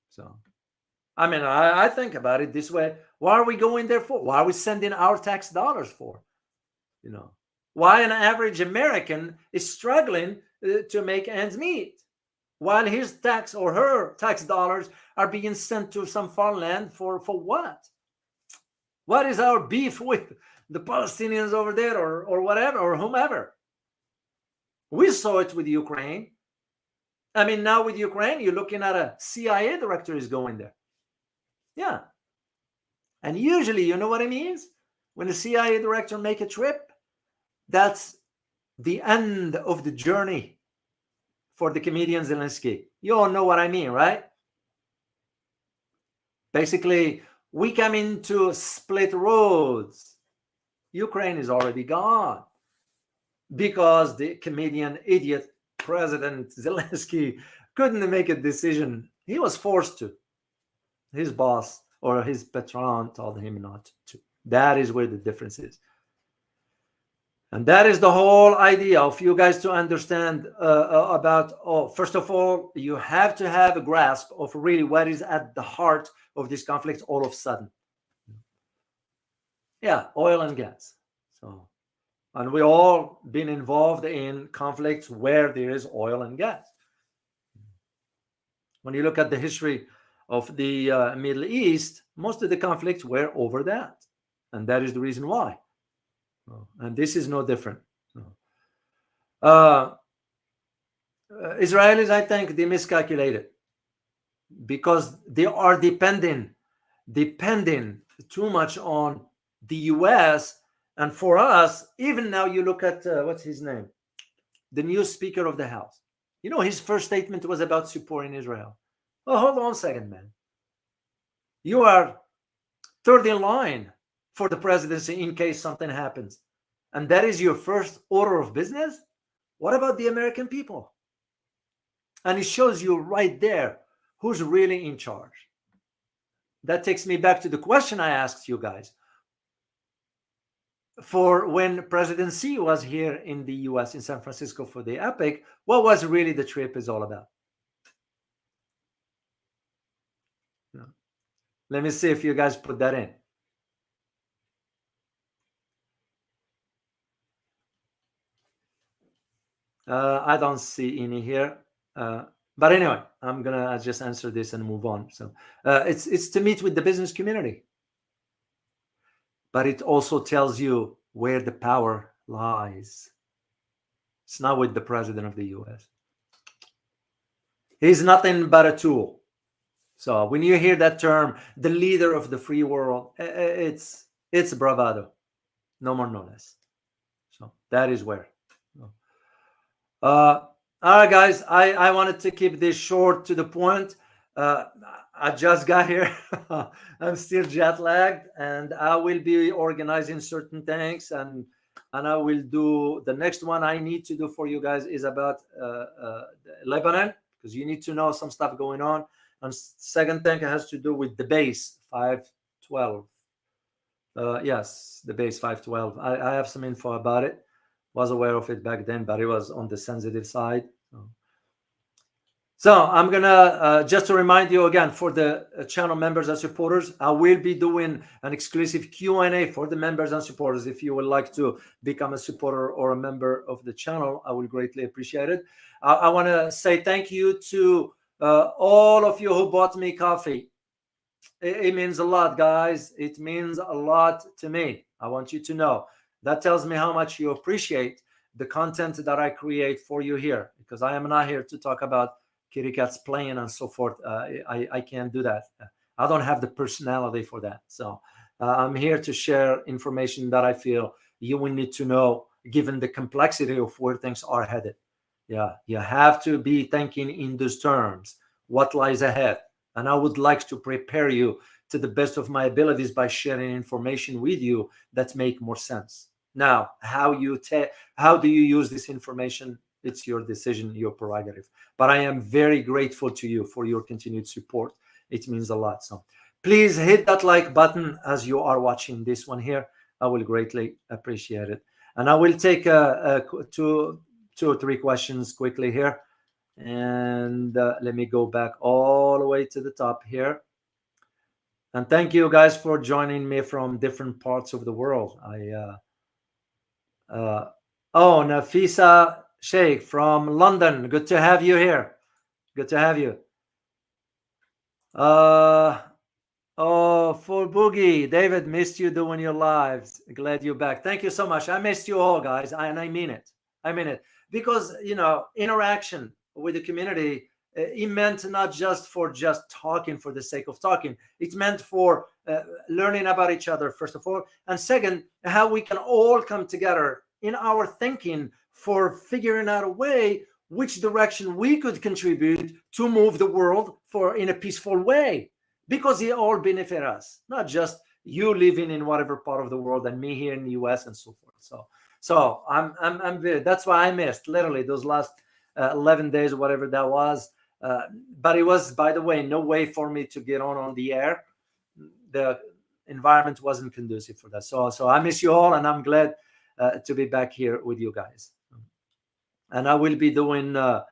So, I mean, I think about it this way. Why are we going there for? Why are we sending our tax dollars for? Why an average American is struggling to make ends meet, while his tax or her tax dollars are being sent to some foreign land for what? What is our beef with the Palestinians over there, or whatever, or whomever? We saw it with Ukraine. I mean, now with Ukraine, you're looking at a CIA director is going there. Yeah. And usually, you know what it means? When a CIA director make a trip, that's the end of the journey for the comedian Zelensky. You all know what I mean, right? Basically, we come into split roads. Ukraine is already gone because the comedian idiot President Zelensky couldn't make a decision. He was forced to. His boss or his patron told him not to. That is where the difference is. And that is the whole idea of you guys to understand about, first of all, you have to have a grasp of really what is at the heart of this conflict all of a sudden. Yeah, oil and gas. So, and we all been involved in conflicts where there is oil and gas. When you look at the history of the Middle East, most of the conflicts were over that. And that is the reason why. And this is no different. Uh, Israelis, I think they miscalculated because they are depending too much on the US. And for us, even now, you look at what's his name, the new Speaker of the House. You know, his first statement was about supporting Israel. Oh, hold on a second, man. You are third in line for the presidency in case something happens, and that is your first order of business. What about the American people? And it shows you right there who's really in charge. That takes me back to the question I asked you guys. For when President Xi was here in the US, in San Francisco for the APEC, what was really the trip is all about? Let me see if you guys put that in. I don't see any here. But anyway, I'm gonna just answer this and move on. So it's to meet with the business community, but it also tells you where the power lies. It's not with the president of the U.S. He's nothing but a tool. So when you hear that term, the leader of the free world, it's bravado, no more, no less. So that is where. All right, guys, I wanted to keep this short to the point. I just got here. I'm still jet lagged, and I will be organizing certain things, and I will do the next one I need to do for you guys is about Lebanon, because you need to know some stuff going on. And second thing has to do with the base 512. Yes, the base 512. I have some info about it. Was aware of it back then, but it was on the sensitive side. So I'm gonna just to remind you again, for the channel members and supporters, I will be doing an exclusive Q&A for the members and supporters. If you would like to become a supporter or a member of the channel, I will greatly appreciate it. I want to say thank you to all of you who bought me coffee. It means a lot, guys. It means a lot to me. I want you to know. That tells me how much you appreciate the content that I create for you here, because I am not here to talk about kitty cats playing and so forth. I can't do that. I don't have the personality for that. So I'm here to share information that I feel you will need to know, given the complexity of where things are headed. Yeah, you have to be thinking in those terms, what lies ahead. And I would like to prepare you to the best of my abilities by sharing information with you that make more sense. Now, how do you use this information? It's your decision, your prerogative. But I am very grateful to you for your continued support. It means a lot. So please hit that like button as you are watching this one here. I will greatly appreciate it. And I will take two or three questions quickly here. And let me go back all the way to the top here. And thank you guys for joining me from different parts of the world. Nafisa Sheikh from London. Good to have you here. Good to have you. For Boogie, David, missed you doing your lives. Glad you're back. Thank you so much. I missed you all, guys. And I mean it. I mean it. Because, interaction with the community, it meant not just for just talking for the sake of talking. It meant for learning about each other, first of all. And second, how we can all come together in our thinking for figuring out a way which direction we could contribute to move the world in a peaceful way, because it all benefit us, not just you living in whatever part of the world and me here in the US and so forth. So I'm very, that's why I missed literally those last 11 days or whatever that was. But it was, by the way, no way for me to get on the air. The environment wasn't conducive for that. So I miss you all, and I'm glad to be back here with you guys. And I will be doing more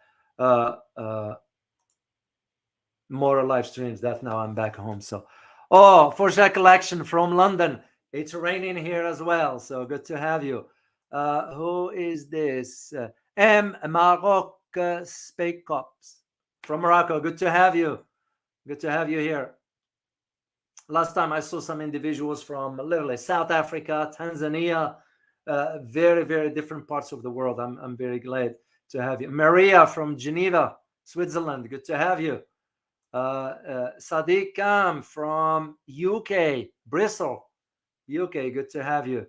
live streams. That now I'm back home. So, for Jack Collection from London. It's raining here as well. So good to have you. Who is this? Maroc Spake Cops from Morocco. Good to have you. Good to have you here. Last time I saw some individuals from literally South Africa, Tanzania, very, very different parts of the world. I'm very glad to have you. Maria from Geneva, Switzerland. Good to have you. Sadiq Kam from UK, Bristol, UK. Good to have you.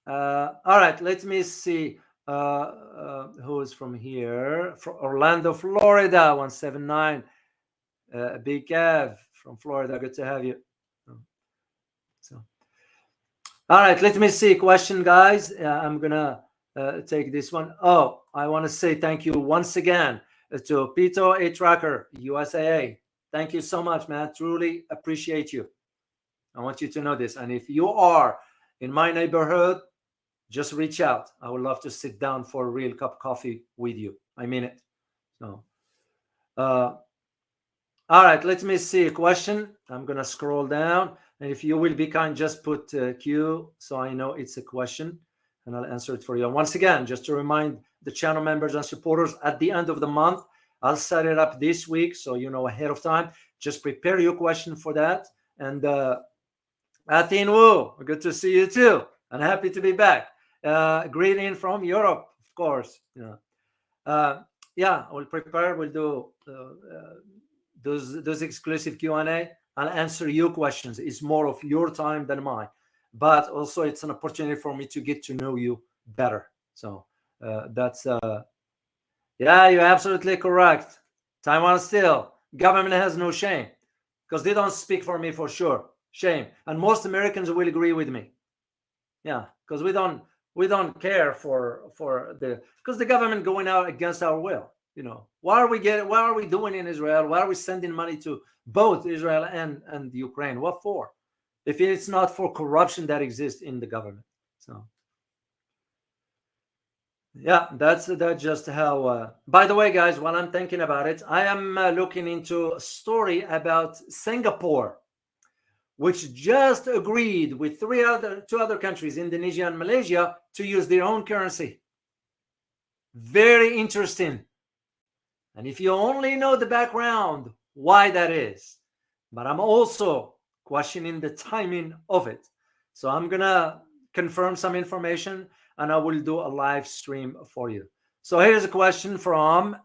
All right, let me see who is from here. From Orlando, Florida, 179. Big Kev from Florida. Good to have you. So, all right, let me see. Question, guys. I'm gonna take this one. Oh, I want to say thank you once again to Pito A Tracker USA. Thank you so much, man. Truly appreciate you. I want you to know this. And if you are in my neighborhood, just reach out. I would love to sit down for a real cup of coffee with you. I mean it. So, all right, let me see a question. I'm gonna scroll down, and if you will be kind, just put Q so I know it's a question, and I'll answer it for you. And once again, just to remind the channel members and supporters, at the end of the month, I'll set it up this week, so you know ahead of time. Just prepare your question for that. And Athene Wu, good to see you too, and happy to be back. Greeting from Europe, of course. Yeah, we'll prepare. We'll do those exclusive Q&A. I'll answer your questions. It's more of your time than mine, but also it's an opportunity for me to get to know you better. So that's yeah, you're absolutely correct. Taiwan still government has no shame, because they don't speak for me for sure. Shame, and most Americans will agree with me. Yeah, because we don't care for because the government going out against our will. You know, what are we doing in Israel? Why are we sending money to both Israel and Ukraine? What for? If it's not for corruption that exists in the government. So yeah, that's just how. By the way, guys, while I'm thinking about it, I am looking into a story about Singapore, which just agreed with two other countries, Indonesia and Malaysia, to use their own currency. Very interesting. And if you only know the background, why that is. But I'm also questioning the timing of it. So I'm going to confirm some information, and I will do a live stream for you. So here's a question from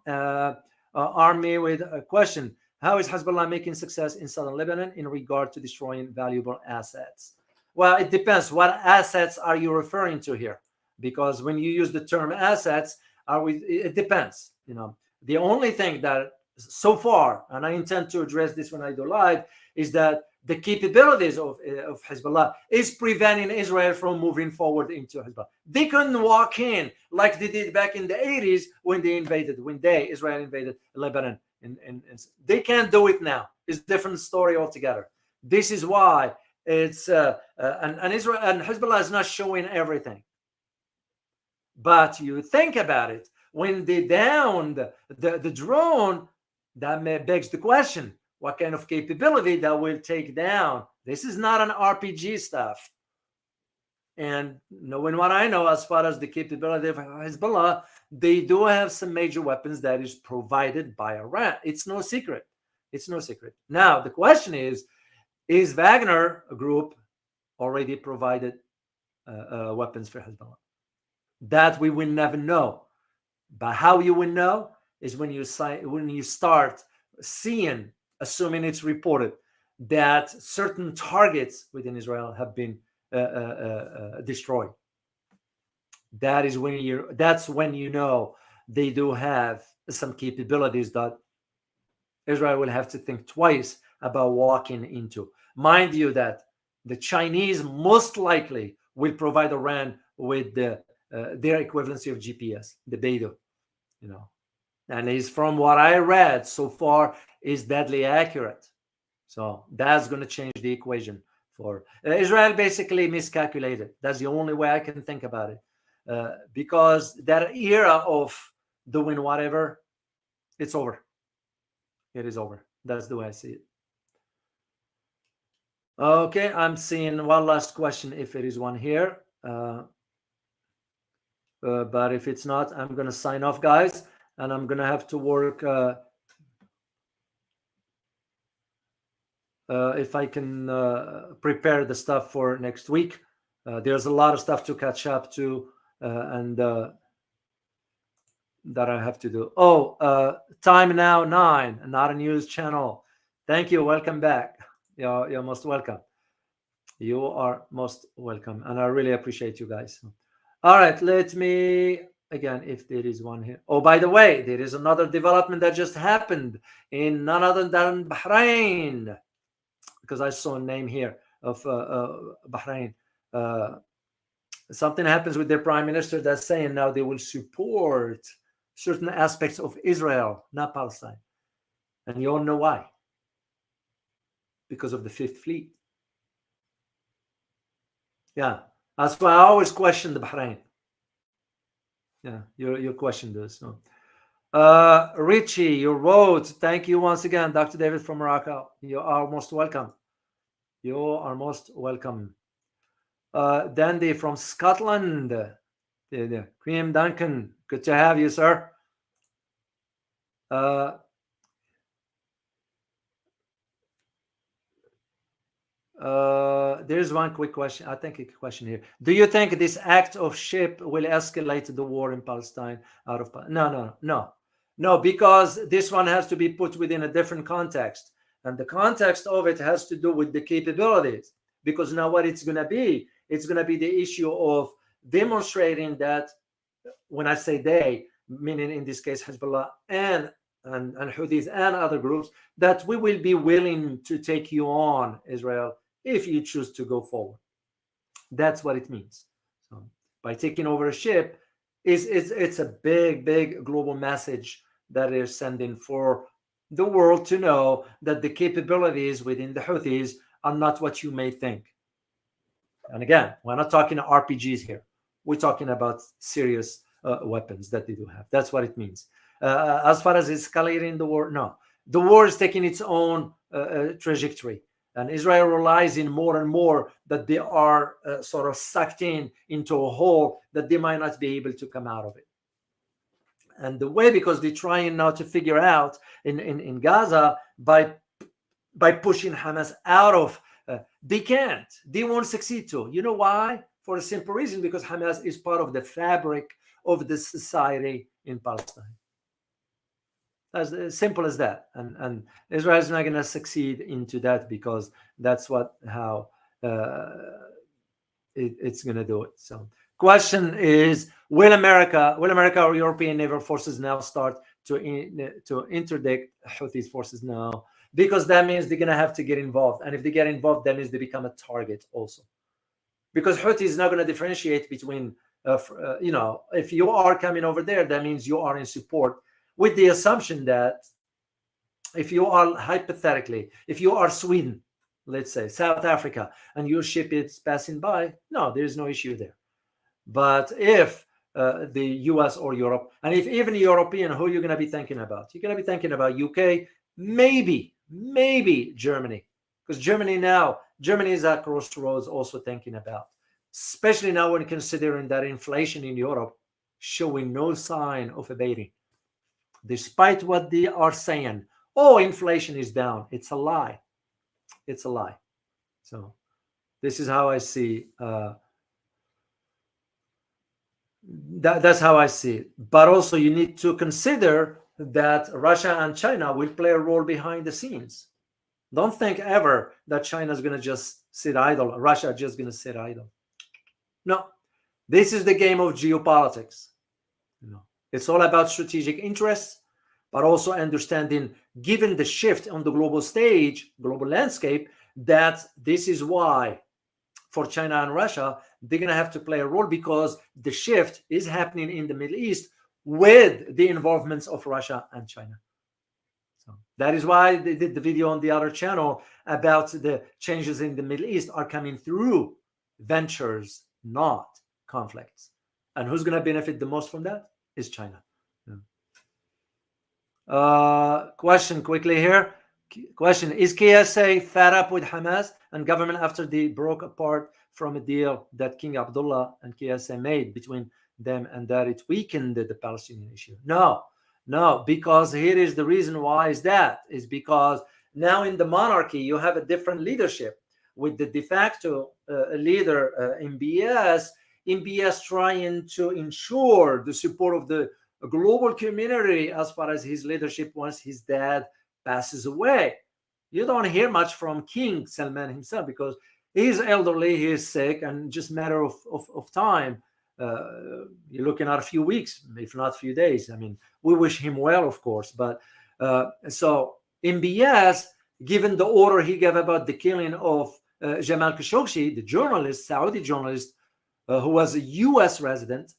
Army with a question. How is Hezbollah making success in southern Lebanon in regard to destroying valuable assets? Well, it depends. What assets are you referring to here? Because when you use the term assets, it depends. You know, the only thing that so far, and I intend to address this when I go live, is that the capabilities of Hezbollah is preventing Israel from moving forward into Hezbollah. They couldn't walk in like they did back in the 80s when Israel invaded Lebanon. And they can't do it now. It's a different story altogether. This is why it's and Israel and Hezbollah is not showing everything. But you think about it, when they downed the drone, that begs the question: what kind of capability that will take down? This is not an RPG stuff. And knowing what I know as far as the capability of Hezbollah, they do have some major weapons that is provided by Iran. It's no secret. It's no secret. Now, the question is Wagner group already provided weapons for Hezbollah? That we will never know. But how you will know is when you start seeing, assuming it's reported, that certain targets within Israel have been destroyed. That's when you know they do have some capabilities that Israel will have to think twice about walking into. Mind you that the Chinese most likely will provide Iran with their equivalency of GPS, the Beidou, you know, and is from what I read so far is deadly accurate. So that's going to change the equation for Israel. Basically miscalculated. That's the only way I can think about it, because that era of doing whatever, it's over. It is over. That's the way I see it. Okay, I'm seeing one last question if it is one here. But if it's not, I'm going to sign off, guys, and I'm going to have to work. If I can prepare the stuff for next week, There's a lot of stuff to catch up to, and that I have to do. Oh, time now 9, not a news channel. Thank you. Welcome back. You're most welcome. You are most welcome, and I really appreciate you guys. All right, let me again, if there is one here. Oh, by the way, there is another development that just happened in none other than Bahrain, because I saw a name here of Bahrain. Something happens with their prime minister that's saying now they will support certain aspects of Israel, not Palestine. And you all know why. Because of the Fifth Fleet. Yeah, that's why I always question the Bahrain. Yeah, you question this. So. Richie, your vote. Thank you once again, Dr. David from Morocco. You are most welcome. You are most welcome. Dandy from Scotland. Cream Duncan, good to have you, sir. There's one quick question. I think a question here. Do you think this act of ship will escalate the war in Palestine out of No, because this one has to be put within a different context. And the context of it has to do with the capabilities. Because now what it's going to be the issue of demonstrating that, when I say they, meaning in this case Hezbollah and Houthis and other groups, that we will be willing to take you on, Israel, if you choose to go forward. That's what it means. So by taking over a ship, it's a big global message that they're sending for the world to know that the capabilities within the Houthis are not what you may think. And again, we're not talking RPGs here. We're talking about serious weapons that they do have. That's what it means. As far as escalating the war, no. The war is taking its own trajectory. And Israel relies in more and more that they are sort of sucked into a hole that they might not be able to come out of it. And the way, because they're trying now to figure out in Gaza by pushing Hamas out of, they can't. They won't succeed to. You know why? For a simple reason, because Hamas is part of the fabric of the society in Palestine. As simple as that. And Israel is not going to succeed into that, because that's how it's going to do it. So question is, will America or European naval forces now start to interdict Houthi forces now? Because that means they're going to have to get involved. And if they get involved, that means they become a target also. Because Houthi is not going to differentiate between, if you are coming over there, that means you are in support, with the assumption that if you are, hypothetically, if you are Sweden, let's say, South Africa, and your ship is passing by, no, there's no issue there. But if the US or Europe, and if even European, who you're going to be thinking about? You're going to be thinking about UK, maybe Germany. Because Germany is at crossroads also thinking about, especially now when considering that inflation in Europe showing no sign of abating. Despite what they are saying, oh, inflation is down. It's a lie. It's a lie. So this is how I see. That's how I see it. But also you need to consider that Russia and China will play a role behind the scenes. Don't think ever that China is going to just sit idle. Russia is just going to sit idle. No, this is the game of geopolitics. It's all about strategic interests, but also understanding, given the shift on the global stage, global landscape, that this is why for China and Russia, they're going to have to play a role, because the shift is happening in the Middle East with the involvements of Russia and China. So that is why they did the video on the other channel about the changes in the Middle East are coming through ventures, not conflicts. And who's going to benefit the most from that is China. Question quickly here. Question, is KSA fed up with Hamas and government after they broke apart from a deal that King Abdullah and KSA made between them, and that it weakened the Palestinian issue? No, because here is the reason why is because now in the monarchy you have a different leadership. with the de facto leader MBS trying to ensure the support of the global community as far as his leadership once his dad passes away. You don't hear much from King Salman himself because he's elderly, he is sick, and just matter of time. You're looking at a few weeks, if not a few days. I mean, we wish him well, of course, but so MBS, given the order he gave about the killing of Jamal Khashoggi, the journalist, Saudi journalist, who was a U.S. resident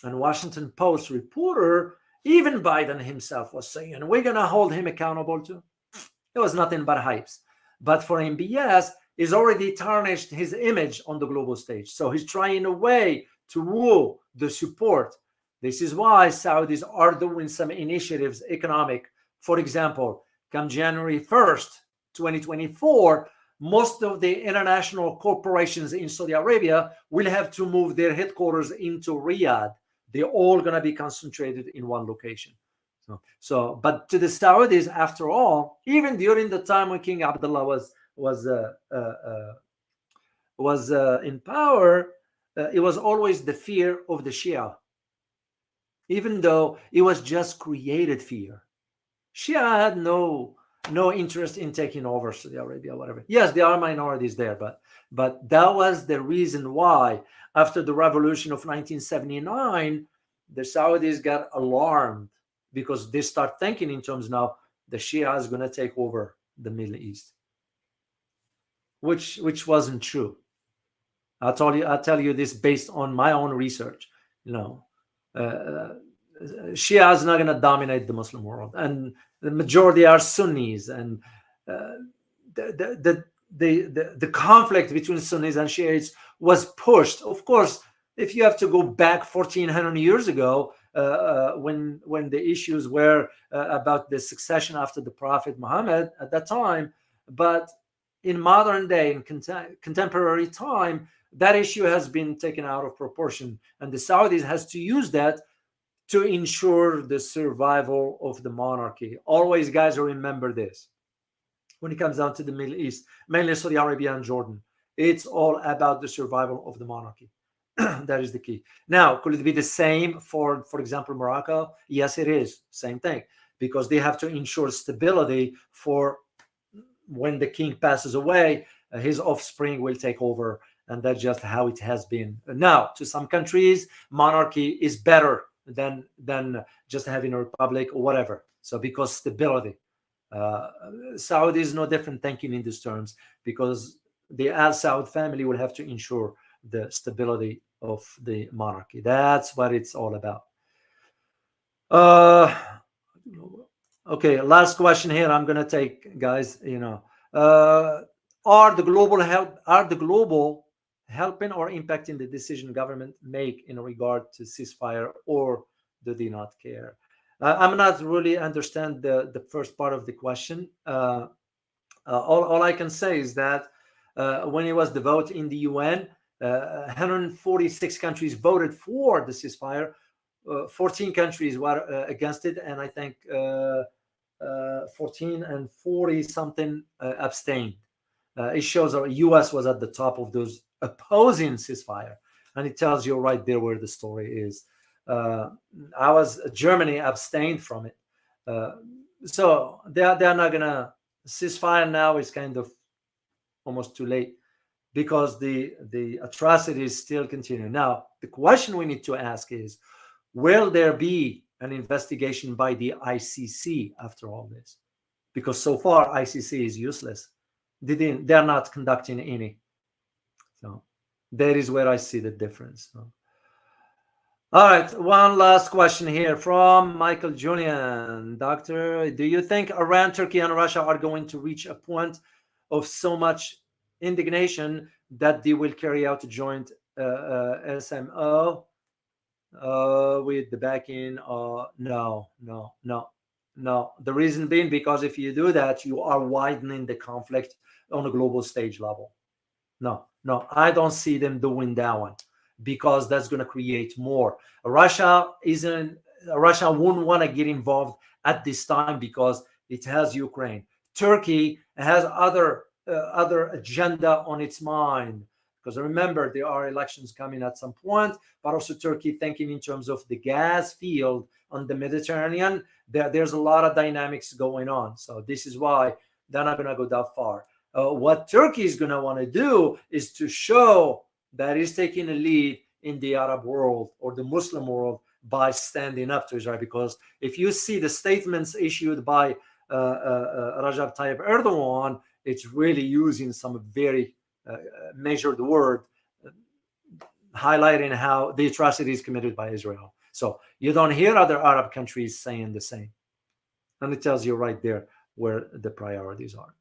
and Washington Post reporter, even Biden himself was saying, and we're going to hold him accountable too. It was nothing but hypes. But for MBS, he's already tarnished his image on the global stage. So he's trying a way to woo the support. This is why Saudis are doing some initiatives, economic. For example, come January 1st, 2024, most of the international corporations in Saudi Arabia will have to move their headquarters into Riyadh. They're all going to be concentrated in one location. But to the Saudis, after all, even during the time when King Abdullah was in power, it was always the fear of the Shia, even though it was just created fear. Shia had no interest in taking over Saudi Arabia, whatever. Yes, there are minorities there, but that was the reason why after the revolution of 1979, the Saudis got alarmed because they start thinking in terms now the Shia is going to take over the Middle East, which wasn't true. I'll tell you this based on my own research. Shia is not going to dominate the Muslim world, and the majority are Sunnis, and the conflict between Sunnis and Shiites was pushed. Of course, if you have to go back 1400 years ago, when the issues were about the succession after the Prophet Muhammad at that time, but in modern day, in contemporary time, that issue has been taken out of proportion, and the Saudis has to use that to ensure the survival of the monarchy. Always, guys, remember this. When it comes down to the Middle East, mainly Saudi Arabia and Jordan, it's all about the survival of the monarchy. That is the key. Now, could it be the same for example, Morocco? Yes, it is. Same thing. Because they have to ensure stability for when the king passes away, his offspring will take over. And that's just how it has been. Now, to some countries, monarchy is better than just having a republic or whatever. So because stability. Saudi is no different thinking in these terms, because the Al Saud family will have to ensure the stability of the monarchy. That's what it's all about. Okay, last question here I'm going to take, guys. Are the global helping or impacting the decision government make in regard to ceasefire, or do they not care? I'm not really understand the first part of the question. All I can say is that when it was the vote in the UN, 146 countries voted for the ceasefire. 14 countries were against it, and I think 14 and 40 something abstained. It shows our U.S. was at the top of those opposing ceasefire, and it tells you right there where the story is. Germany abstained from it, so they're not gonna ceasefire now. Is kind of almost too late, because the atrocities still continue. Now, the question we need to ask is, will there be an investigation by the ICC after all this? Because so far ICC is useless. They're not conducting any. So that is where I see the difference. So. All right, one last question here from Michael Julian. Doctor, do you think Iran, Turkey, and Russia are going to reach a point of so much indignation that they will carry out a joint SMO with the backing? No. The reason being, because if you do that, you are widening the conflict on a global stage level. No, I don't see them doing that one, because that's going to create more. Russia wouldn't want to get involved at this time because it has Ukraine. Turkey has other other agenda on its mind. Because remember, there are elections coming at some point, but also Turkey thinking in terms of the gas field on the Mediterranean. There's a lot of dynamics going on. So this is why they're not going to go that far. What Turkey is going to want to do is to show that it's taking a lead in the Arab world or the Muslim world by standing up to Israel. Because if you see the statements issued by Recep Tayyip Erdogan, it's really using some very measured word, highlighting how the atrocities committed by Israel. So you don't hear other Arab countries saying the same. And it tells you right there where the priorities are.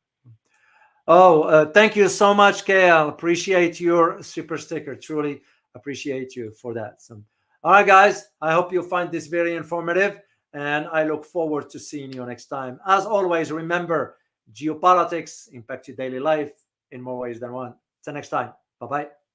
Oh, thank you so much, KL. Appreciate your super sticker. Truly appreciate you for that. So, all right, guys, I hope you find this very informative, and I look forward to seeing you next time. As always, remember, geopolitics impact your daily life in more ways than one. Till next time. Bye-bye.